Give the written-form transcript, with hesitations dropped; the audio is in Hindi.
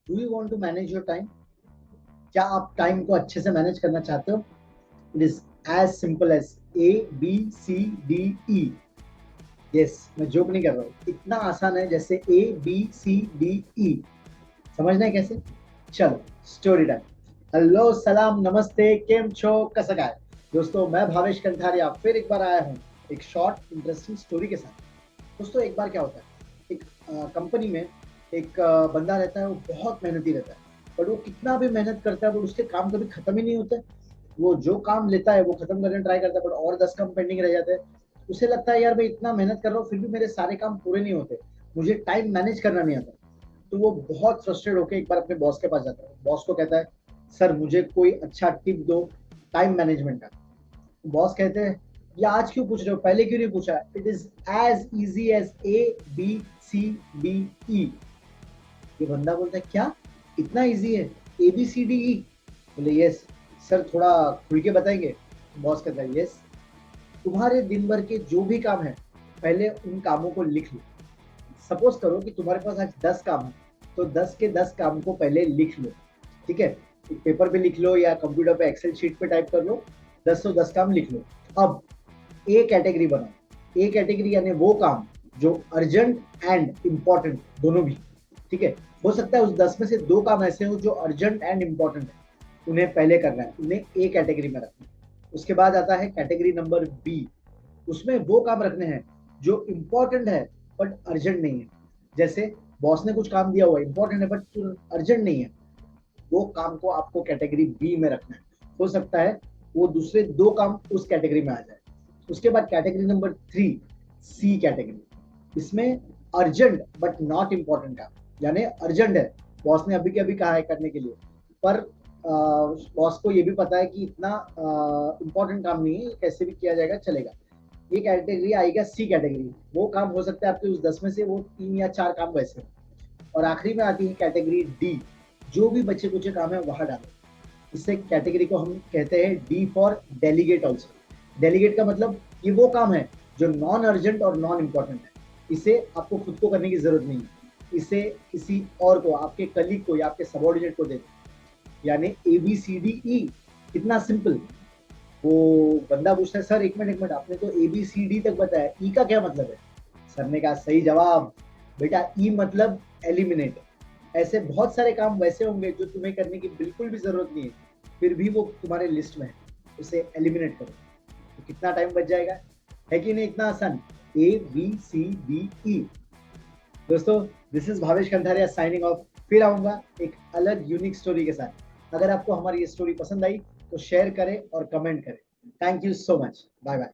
Do you want to manage your time? क्या आप टाइम को अच्छे से मैनेज करना चाहते हो? It is as simple as ABCDE। Yes, मैं जोक नहीं कर रहा हूँ, इतना आसान है जैसे ABCDE। समझना है कैसे? चलो, स्टोरी टाइम। हेलो, सलाम, नमस्ते, केम छो, कसं काय? दोस्तों, मैं भावेश कंठारिया फिर एक बार आया हूँ एक शॉर्ट इंटरेस्टिंग स्टोरी के साथ। दोस्तों, एक बार क्या होता है, एक कंपनी में एक बंदा रहता है, वो बहुत मेहनती रहता है। पर वो कितना भी मेहनत करता है, वो उसके काम कभी खत्म ही नहीं होते। वो जो काम लेता है वो खत्म करने ट्राई करता है, पर और 10 काम पेंडिंग रह जाते हैं। उसे लगता है यार, मैं इतना मेहनत कर रहा हूँ फिर भी मेरे सारे काम पूरे नहीं होते, मुझे टाइम मैनेज करना नहीं आता। तो वो बहुत फ्रस्ट्रेट होकर एक बार अपने बॉस के पास जाता है। बॉस को कहता है, सर मुझे कोई अच्छा टिप दो टाइम मैनेजमेंट का। बॉस कहते हैं, ये आज क्यों पूछ रहे हो, पहले क्यों नहीं पूछा? It is as easy as ABCDE। ये बंदा बोलता है, क्या इतना इजी है ABCDE? बोले, यस सर, थोड़ा खुल के बताएंगे? बॉस कहता है, यस। तुम्हारे दिन भर के जो भी काम है, पहले उन कामों को लिख लो। सपोज करो कि तुम्हारे पास आज 10 काम है, तो 10 के 10 काम को पहले लिख लो। ठीक है? एक पेपर पे लिख लो या कंप्यूटर पे एक्सेल शीट पे टाइप कर लो, 10 काम लिख लो। अब ए कैटेगरी बनाओ। ए कैटेगरी यानी वो काम जो अर्जेंट एंड इंपॉर्टेंट दोनों भी। ठीक है? हो सकता है उस 10 में से 2 काम ऐसे हो जो अर्जेंट एंड इंपॉर्टेंट है, उन्हें पहले करना है, उन्हें ए कैटेगरी में रखना है। उसके बाद आता है कैटेगरी नंबर बी। उसमें वो काम रखने हैं जो इंपॉर्टेंट है बट अर्जेंट नहीं है। जैसे बॉस ने कुछ काम दिया हुआ है, इंपॉर्टेंट है बट अर्जेंट नहीं है, वो काम को आपको कैटेगरी बी में रखना है। हो सकता है वो दूसरे 2 काम उस कैटेगरी में आ जाए। उसके बाद कैटेगरी नंबर 3, सी कैटेगरी। इसमें अर्जेंट बट नॉट इंपॉर्टेंट काम, यानी अर्जेंट है, बॉस ने अभी के अभी कहा है करने के लिए, पर बॉस को ये भी पता है कि इतना इंपॉर्टेंट काम नहीं है, कैसे भी किया जाएगा चलेगा। ये कैटेगरी आएगा सी कैटेगरी। वो काम हो सकता है आपके उस 10 में से वो 3 या 4 काम वैसे। और आखिरी में आती है कैटेगरी डी। जो भी बचे कुचे काम है वहां डालो। इसे कैटेगरी को हम कहते हैं D for delegate also. Delegate का मतलब ये वो काम है जो नॉन अर्जेंट और नॉन इम्पॉर्टेंट है, इसे आपको खुद को करने की जरूरत नहीं है, इसे किसी और को, आपके कलीग को या आपके सबॉर्डिनेट को दे दो। यानी ABCDE। कितना सिंपल। वो बंदा पूछता है, सर एक मिनट, आपने तो ABCD तक बताया, ई का क्या मतलब है? सर ने कहा, सही जवाब बेटा, ई मतलब एलिमिनेट। ऐसे बहुत सारे काम वैसे होंगे जो तुम्हें करने की बिल्कुल भी जरूरत नहीं है, फिर भी वो तुम्हारे लिस्ट में है, उसे एलिमिनेट करो। तो कितना टाइम बच जाएगा? है कि नहीं इतना आसान? ABCDE। दोस्तों, this is Bhavesh Kantharia signing off. फिर आऊंगा एक अलग यूनिक स्टोरी के साथ। अगर आपको हमारी ये स्टोरी पसंद आई तो शेयर करें और कमेंट करें। Thank you so much. Bye bye.